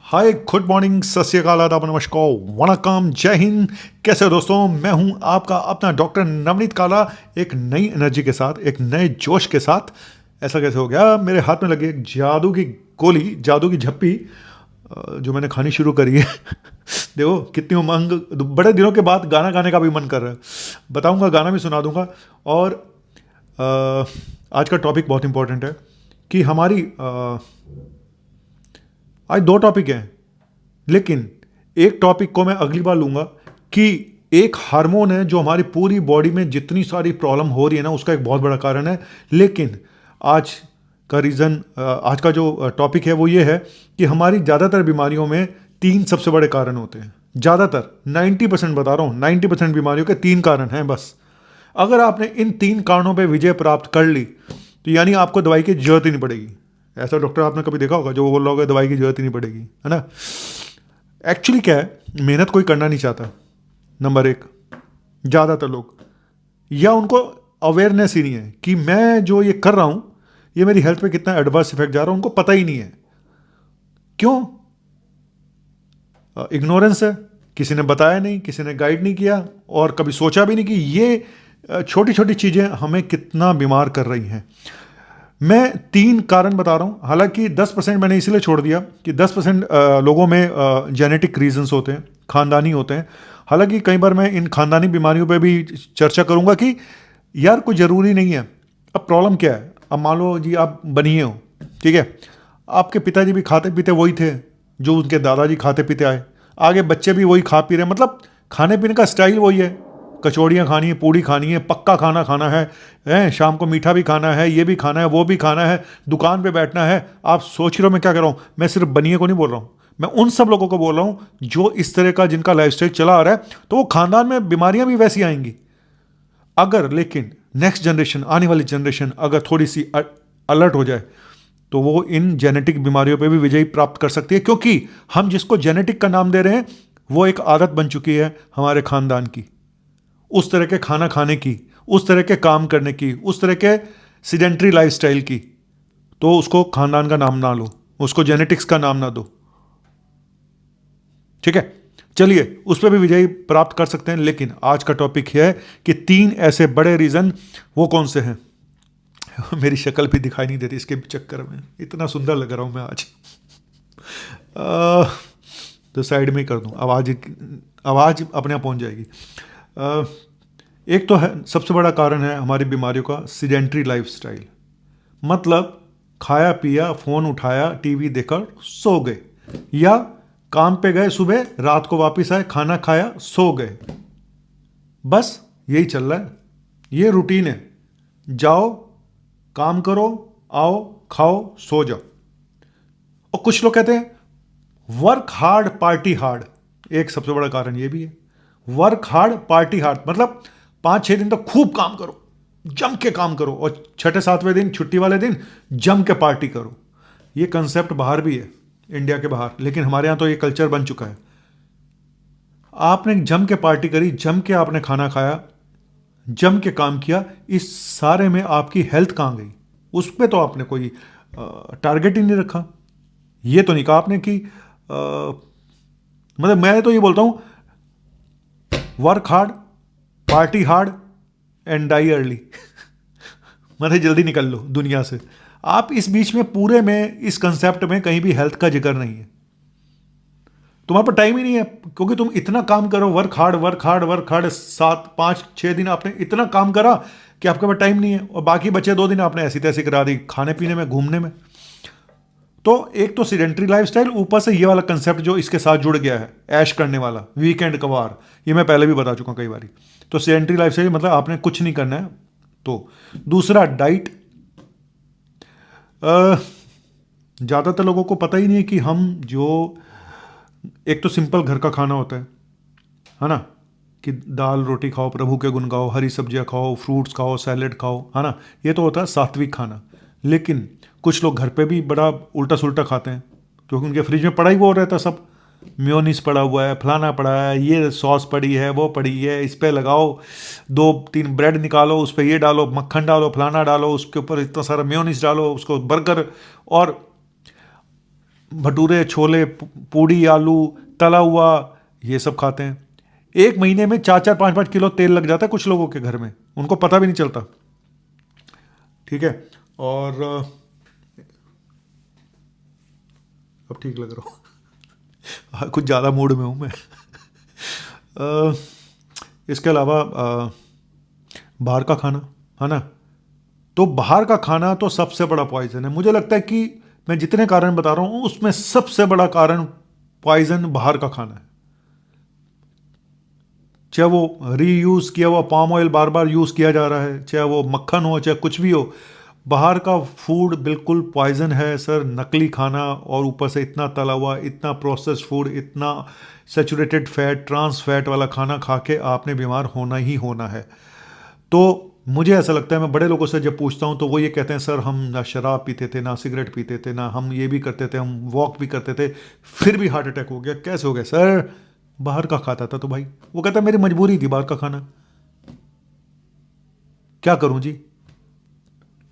हाय, good morning, सत श्री अकाल, आदाब, नमस्कार, वणक्कम, जय हिंद। कैसे हो दोस्तों? मैं हूं आपका अपना डॉक्टर नवनीत काला, एक नई एनर्जी के साथ, एक नए जोश के साथ। ऐसा कैसे हो गया? मेरे हाथ में लगी एक जादू की गोली, जादू की झप्पी, जो मैंने खानी शुरू करी है। देखो कितनी उमंग, बड़े दिनों के बाद गाना गाने का भी मन कर रहा है। बताऊंगा, गाना भी सुना दूंगा। और अ, आज का टॉपिक बहुत इंपॉर्टेंट है कि हमारी आज दो टॉपिक हैं, लेकिन एक टॉपिक को मैं अगली बार लूंगा कि एक हार्मोन है जो हमारी पूरी बॉडी में जितनी सारी प्रॉब्लम हो रही है ना, उसका एक बहुत बड़ा कारण है। लेकिन आज का रीज़न, आज का जो टॉपिक है वो ये है कि हमारी ज़्यादातर बीमारियों में तीन सबसे बड़े कारण होते हैं। ज़्यादातर 90% बता रहा हूँ, 90% बीमारियों के तीन कारण हैं बस। अगर आपने इन तीन कारणों पर विजय प्राप्त कर ली तो यानी आपको दवाई की जरूरत ही नहीं पड़ेगी। ऐसा डॉक्टर आपने कभी देखा होगा जो वो बोल रहा होगा दवाई की जरूरत ही नहीं पड़ेगी, है ना? एक्चुअली क्या है, मेहनत कोई करना नहीं चाहता, नंबर एक। ज़्यादातर लोग, या उनको अवेयरनेस ही नहीं है कि मैं जो ये कर रहा हूँ ये मेरी हेल्थ पे कितना एडवर्स इफेक्ट जा रहा है, उनको पता ही नहीं है। क्यों? इग्नोरेंस है। किसी ने बताया नहीं, किसी ने गाइड नहीं किया, और कभी सोचा भी नहीं कि ये छोटी छोटी चीज़ें हमें कितना बीमार कर रही हैं। मैं तीन कारण बता रहा हूँ। हालांकि 10% मैंने इसलिए छोड़ दिया कि 10% लोगों में जेनेटिक रीजंस होते हैं, खानदानी होते हैं। हालांकि कई बार मैं इन खानदानी बीमारियों पे भी चर्चा करूँगा कि यार कोई ज़रूरी नहीं है। अब प्रॉब्लम क्या है? अब मान लो जी आप बनिए हो, ठीक है, आपके पिताजी भी खाते पीते वही थे जो उनके दादाजी खाते पीते आए, आगे बच्चे भी वही खा पी रहे हैं, मतलब खाने पीने का स्टाइल वही है। कचौड़ियाँ खानी है, पूड़ी खानी है, पक्का खाना खाना है, शाम को मीठा भी खाना है, ये भी खाना है, वो भी खाना है, दुकान पे बैठना है। आप सोच रहे हो मैं क्या कर रहा हूँ? मैं सिर्फ बनिए को नहीं बोल रहा हूँ, मैं उन सब लोगों को बोल रहा हूँ जो इस तरह का, जिनका लाइफस्टाइल चला आ रहा है। तो वो खानदान में बीमारियां भी वैसी आएंगी। अगर लेकिन नेक्स्ट जनरेशन, आने वाली जनरेशन अगर थोड़ी सी अलर्ट हो जाए तो वो इन जेनेटिक बीमारियों पे भी विजय प्राप्त कर सकती है, क्योंकि हम जिसको जेनेटिक का नाम दे रहे हैं वो एक आदत बन चुकी है हमारे खानदान की, उस तरह के खाना खाने की, उस तरह के काम करने की, उस तरह के सीडेंट्री लाइफस्टाइल की। तो उसको खानदान का नाम ना लो, उसको जेनेटिक्स का नाम ना दो, ठीक है? चलिए, उस पर भी विजय प्राप्त कर सकते हैं। लेकिन आज का टॉपिक है कि तीन ऐसे बड़े रीजन, वो कौन से हैं? मेरी शक्ल भी दिखाई नहीं देती इसके चक्कर में, इतना सुंदर लग रहा हूं मैं आज। तो साइड में ही कर दूं, आवाज आवाज अपने आप पहुंच जाएगी। एक तो है, सबसे बड़ा कारण है हमारी बीमारियों का सीडेंट्री लाइफस्टाइल। मतलब खाया पिया, फोन उठाया, टीवी देखा, सो गए, या काम पे गए सुबह, रात को वापस आए, खाना खाया, सो गए, बस यही चल रहा है। ये रूटीन है। जाओ, काम करो, आओ, खाओ, सो जाओ। और कुछ लोग कहते हैं वर्क हार्ड पार्टी हार्ड। एक सबसे बड़ा कारण ये भी है, वर्क हार्ड पार्टी हार्ड। मतलब 5-6 दिन तक खूब काम करो, जम के काम करो, और छठे सातवें दिन, छुट्टी वाले दिन, जम के पार्टी करो। ये कंसेप्ट बाहर भी है, इंडिया के बाहर, लेकिन हमारे यहाँ तो ये कल्चर बन चुका है। आपने जम के पार्टी करी, जम के आपने खाना खाया, जम के काम किया, इस सारे में आपकी हेल्थ कहाँ गई? उस पर तो आपने कोई टारगेट ही नहीं रखा। ये तो नहीं कहा आपने कि मतलब मैं तो ये बोलता हूँ, work hard, party hard, and die early. मतलब जल्दी निकल लो दुनिया से। आप इस बीच में पूरे में, इस कंसेप्ट में कहीं भी हेल्थ का जिक्र नहीं है। तुम्हारे पर टाइम ही नहीं है, क्योंकि तुम इतना काम करो, work hard work hard work hard, 7-5-6 दिन आपने इतना काम करा कि आपके पास टाइम नहीं है, और बाकी बचे 2 दिन आपने ऐसी तैसी करा दी खाने पीने में, घूमने में। तो एक तो सीडेंट्री लाइफस्टाइल, ऊपर से ये वाला कंसेप्ट जो इसके साथ जुड़ गया है, ऐश करने वाला, वीकेंड कवार। ये मैं पहले भी बता चुका हूं कई बारी। तो सीडेंट्री लाइफस्टाइल मतलब आपने कुछ नहीं करना है। तो दूसरा, डाइट। ज़्यादातर लोगों को पता ही नहीं है कि हम जो, एक तो सिंपल घर का खाना होता है ना, कि दाल रोटी खाओ, प्रभु के गुण गाओ, हरी सब्जियां खाओ, फ्रूट्स खाओ, सैलेड खाओ, है ना? ये तो होता है सात्विक खाना। लेकिन कुछ लोग घर पे भी बड़ा उल्टा सुल्टा खाते हैं, क्योंकि उनके फ्रिज में पड़ा ही वो रहता है सब। मेयोनीज पड़ा हुआ है, फलाना पड़ा है, ये सॉस पड़ी है, वो पड़ी है, इस पे लगाओ, 2-3 ब्रेड निकालो, उस पर ये डालो, मक्खन डालो, फलाना डालो, उसके ऊपर इतना सारा मेयोनीज डालो, उसको बर्गर। और भटूरे, छोले, पूड़ी, आलू, तला हुआ, ये सब खाते हैं। एक महीने में 4-4, 5-5 किलो तेल लग जाता है कुछ लोगों के घर में, उनको पता भी नहीं चलता। ठीक है। और अब ठीक लग रहा हूँ। कुछ ज़्यादा मूड में हूँ मैं। अ, इसके अलावा बाहर का खाना, है ना, तो बाहर का खाना तो सबसे बड़ा पॉइजन है। मुझे लगता है कि मैं जितने कारण बता रहा हूँ उसमें सबसे बड़ा कारण पॉइजन बाहर का खाना है। चाहे वो रीयूज़ किया हुआ पाम ऑयल बार बार यूज़ किया जा रहा है, चाहे वो मक्खन हो, चाहे कुछ भी हो, बाहर का फूड बिल्कुल पॉइजन है सर। नकली खाना, और ऊपर से इतना तला हुआ, इतना प्रोसेस्ड फूड, इतना सेचुरेटेड फैट, ट्रांस फैट वाला खाना खा के आपने बीमार होना ही होना है। तो मुझे ऐसा लगता है, मैं बड़े लोगों से जब पूछता हूँ तो वो ये कहते हैं सर हम ना शराब पीते थे, ना सिगरेट पीते थे, ना हम ये भी करते थे, हम वॉक भी करते थे, फिर भी हार्ट अटैक हो गया। कैसे हो गया सर? बाहर का खाता था। तो भाई वो कहता है मेरी मजबूरी थी बाहर का खाना, क्या करूं जी।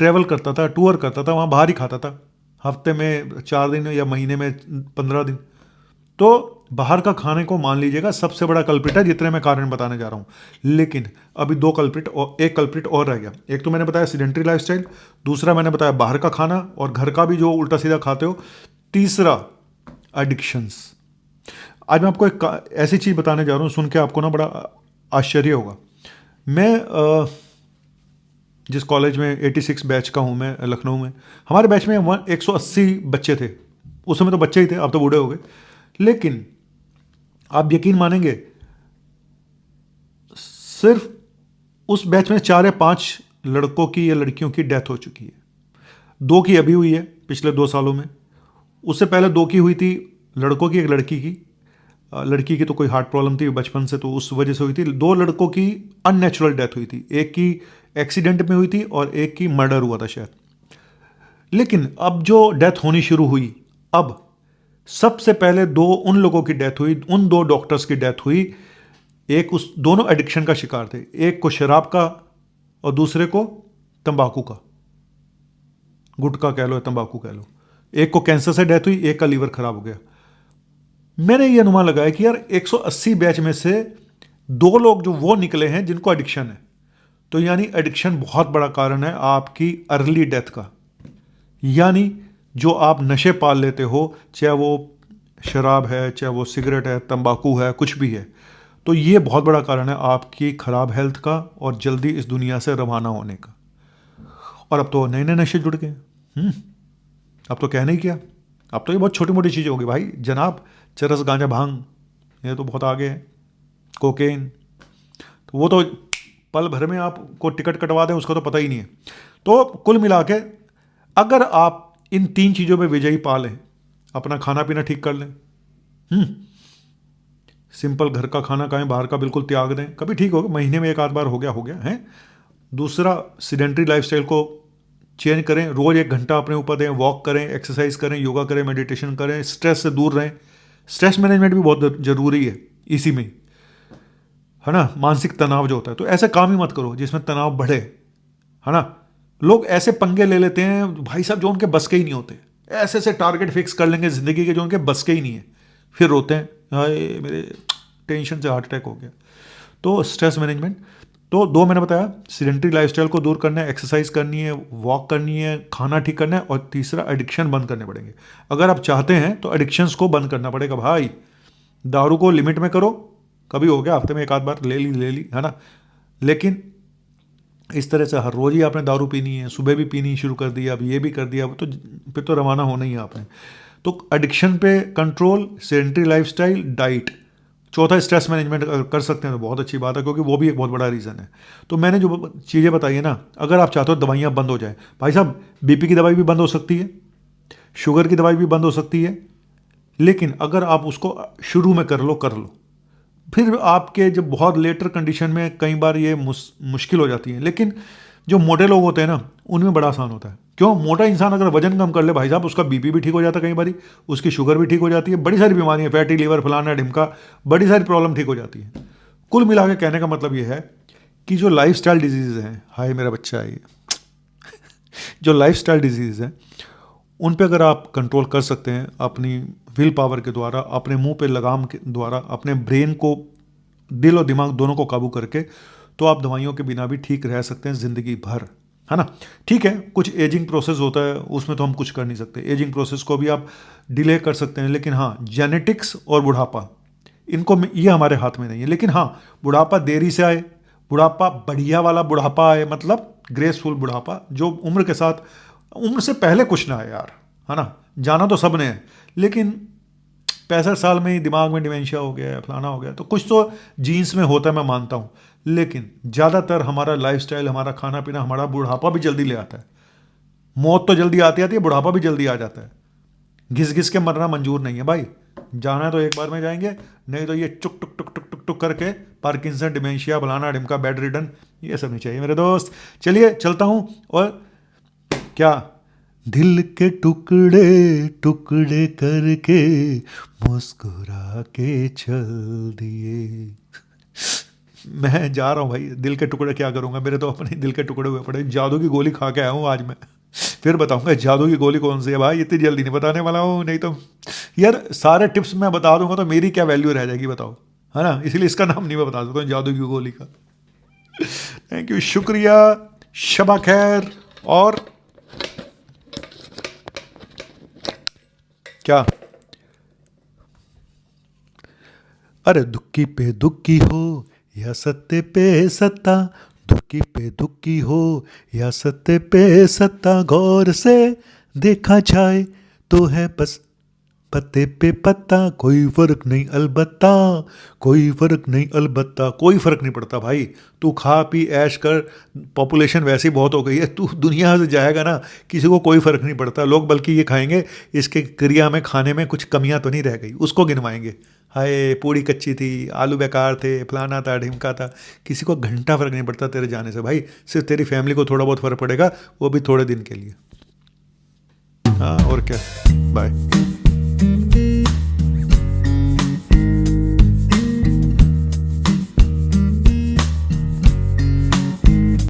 ट्रैवल करता था, टूर करता था, वहाँ बाहर ही खाता था, हफ्ते में 4 दिन या महीने में 15 दिन। तो बाहर का खाने को मान लीजिएगा सबसे बड़ा कल्प्रिट है, जितने मैं कारण बताने जा रहा हूँ। लेकिन अभी दो कल्प्रिट और एक कल्प्रिट और रह गया। एक तो मैंने बताया सीडेंट्री लाइफस्टाइल, दूसरा मैंने बताया बाहर का खाना और घर का भी जो उल्टा सीधा खाते हो, तीसरा एडिक्शंस। आज मैं आपको एक ऐसी चीज़ बताने जा रहा हूँ, सुन के आपको ना बड़ा आश्चर्य होगा। मैं जिस कॉलेज में 86 बैच का हूँ मैं, लखनऊ में, हमारे बैच में 180 बच्चे थे। उस समय तो बच्चे ही थे, अब तो बूढ़े हो गए। लेकिन आप यकीन मानेंगे, सिर्फ उस बैच में 4 या 5 लड़कों की या लड़कियों की डेथ हो चुकी है। 2 की अभी हुई है पिछले 2 सालों में। उससे पहले 2 की हुई थी, लड़कों की, एक लड़की की। लड़की की तो कोई हार्ट प्रॉब्लम थी बचपन से, तो उस वजह से हुई थी। 2 लड़कों की अननेचुरल डेथ हुई थी, एक की एक्सीडेंट में हुई थी और एक की मर्डर हुआ था शायद। लेकिन अब जो डेथ होनी शुरू हुई, अब सबसे पहले 2 उन लोगों की डेथ हुई, उन 2 डॉक्टर्स की डेथ हुई। एक उस दोनों एडिक्शन का शिकार थे, एक को शराब का और दूसरे को तंबाकू का, गुटखा कह लो या तंबाकू कह लो। एक को कैंसर से डेथ हुई, एक का लीवर खराब हो गया। मैंने ये अनुमान लगाया कि यार 180 बैच में से 2 लोग जो वो निकले हैं जिनको एडिक्शन है। तो यानी एडिक्शन बहुत बड़ा कारण है आपकी अर्ली डेथ का। यानी जो आप नशे पाल लेते हो, चाहे वो शराब है, चाहे वो सिगरेट है, तंबाकू है, कुछ भी है, तो ये बहुत बड़ा कारण है आपकी खराब हेल्थ का और जल्दी इस दुनिया से रवाना होने का। और अब तो नए नए नशे जुड़ गए। अब तो कहने ही क्या, अब तो ये बहुत छोटी मोटी चीज़ें होगी भाई जनाब। चरस, गांजा, भांग, ये तो बहुत आगे है। कोकेन, तो वो तो पल भर में आपको टिकट कटवा दें उसका तो पता ही नहीं है। तो कुल मिला के अगर आप इन 3 चीज़ों में विजयी पा लें, अपना खाना पीना ठीक कर लें, सिंपल घर का खाना खाएं, बाहर का बिल्कुल त्याग दें, कभी ठीक होगा, महीने में 1 आध बार हो गया है। दूसरा, सीडेंट्री लाइफस्टाइल को चेंज करें, रोज़ 1 घंटा अपने ऊपर दें, वॉक करें, एक्सरसाइज करें, योगा करें, मेडिटेशन करें, स्ट्रेस से दूर रहें। स्ट्रेस मैनेजमेंट भी बहुत ज़रूरी है इसी में, है ना। मानसिक तनाव जो होता है, तो ऐसे काम ही मत करो जिसमें तनाव बढ़े, है ना। लोग ऐसे पंगे ले लेते हैं भाई साहब जो उनके बस के ही नहीं होते। ऐसे ऐसे टारगेट फिक्स कर लेंगे ज़िंदगी के जो उनके बस के ही नहीं है, फिर रोते हैं हाय मेरे टेंशन से हार्ट अटैक हो गया। तो स्ट्रेस मैनेजमेंट, तो 2 मैंने बताया, सीडेंट्री लाइफस्टाइल को दूर करना है, एक्सरसाइज करनी है, वॉक करनी है, खाना ठीक करना है, और तीसरा एडिक्शन बंद करने पड़ेंगे। अगर आप चाहते हैं तो एडिक्शंस को बंद करना पड़ेगा भाई। दारू को लिमिट में करो, कभी हो गया हफ्ते में 1 आध बार ले ली, है ना। लेकिन इस तरह से हर रोज़ ही आपने दारू पीनी है, सुबह भी पीनी शुरू कर दी, अब ये भी कर दिया, तो फिर तो रवाना होना ही है आपने। तो एडिक्शन पे कंट्रोल, सेडेंटरी लाइफस्टाइल, डाइट। चौथा, स्ट्रेस मैनेजमेंट अगर कर सकते हैं तो बहुत अच्छी बात है, क्योंकि वो भी एक बहुत बड़ा रीज़न है। तो मैंने जो चीज़ें बताई है ना, अगर आप चाहते हो दवाइयाँ बंद हो जाए, भाई साहब बीपी की दवाई भी बंद हो सकती है, शुगर की दवाई भी बंद हो सकती है। लेकिन अगर आप उसको शुरू में कर लो, फिर आपके जब बहुत लेटर कंडीशन में कई बार ये मुश्किल हो जाती है। लेकिन जो मोटे लोग होते हैं ना, उनमें बड़ा आसान होता है। क्यों? मोटा इंसान अगर वजन कम कर ले भाई साहब, उसका बीपी भी ठीक हो जाता है, कई बार उसकी शुगर भी ठीक हो जाती है, बड़ी सारी बीमारियां, फैटी लीवर, फलाना ढिमका, बड़ी सारी प्रॉब्लम ठीक हो जाती है। कुल मिला के कहने का मतलब ये है कि जो लाइफ स्टाइल डिजीज़ हैं, हाय मेरा बच्चा है ये, जो लाइफ स्टाइल डिजीज़ हैं उन पे अगर आप कंट्रोल कर सकते हैं अपनी विल पावर के द्वारा, अपने मुंह पे लगाम के द्वारा, अपने ब्रेन को, दिल और दिमाग दोनों को काबू करके, तो आप दवाइयों के बिना भी ठीक रह सकते हैं ज़िंदगी भर, है ना। ठीक है, कुछ एजिंग प्रोसेस होता है, उसमें तो हम कुछ कर नहीं सकते, एजिंग प्रोसेस को भी आप डिले कर सकते हैं, लेकिन हाँ, जेनेटिक्स और बुढ़ापा, ये हमारे हाथ में नहीं है। लेकिन हाँ, बुढ़ापा देरी से आए, बुढ़ापा बढ़िया वाला बुढ़ापा आए, मतलब ग्रेसफुल बुढ़ापा, जो उम्र के साथ, उम्र से पहले कुछ ना आए यार, है ना। जाना तो सब ने है, लेकिन 65 साल में ही दिमाग में डिमेंशिया हो गया है, फलाना हो गया, तो कुछ तो जीन्स में होता है, मैं मानता हूँ। लेकिन ज़्यादातर हमारा लाइफस्टाइल, हमारा खाना पीना, हमारा बुढ़ापा भी जल्दी ले आता है। मौत तो जल्दी आती आती है, बुढ़ापा भी जल्दी आ जाता है। घिस घिस के मरना मंजूर नहीं है भाई। जाना है तो एक बार में जाएंगे, नहीं तो ये चुक टुक टुक टुक टुक टुक करके पार्किंसन, डिमेंशिया, फलाना ढिमका, बेड रिडन, ये सब नहीं चाहिए मेरे दोस्त। चलिए चलता हूँ, और क्या, दिल के टुकड़े टुकड़े करके मुस्कुरा के चल दिए। मैं जा रहा हूँ भाई, दिल के टुकड़े क्या करूँगा, मेरे तो अपने दिल के टुकड़े हुए पड़े। जादू की गोली खा के आया हूँ आज मैं, फिर बताऊंगा जादू की गोली कौन सी है भाई, इतनी जल्दी नहीं बताने वाला हूँ, नहीं तो यार सारे टिप्स मैं बता दूंगा तो मेरी क्या वैल्यू रह जाएगी बताओ, है ना। इसलिए इसका नाम नहीं मैं बता सकता हूँ, जादू की गोली का। थैंक यू, शुक्रिया, शबा खैर। और क्या, अरे दुक्की पे दुक्की हो या सत्ते पे सत्ता, दुक्की पे दुक्की हो या सत्ते पे सत्ता, गौर से देखा जाए तो है बस पत्ते पे पत्ता, कोई फर्क नहीं अलबत्ता, कोई फर्क नहीं अलबत्ता, कोई फर्क नहीं पड़ता भाई। तू खा पी ऐश कर, पॉपुलेशन वैसी बहुत हो गई है, तू दुनिया से जाएगा ना, किसी को कोई फर्क नहीं पड़ता। लोग बल्कि ये खाएंगे, इसके क्रिया में, खाने में कुछ कमियां तो नहीं रह गई, उसको गिनवाएंगे। हाय पूड़ी कच्ची थी, आलू बेकार थे, फलाना था, ढिमका था, किसी को घंटा फर्क नहीं पड़ता तेरे जाने से भाई। सिर्फ तेरी फैमिली को थोड़ा बहुत फर्क पड़ेगा, वो भी थोड़े दिन के लिए। हाँ और क्या, बाय।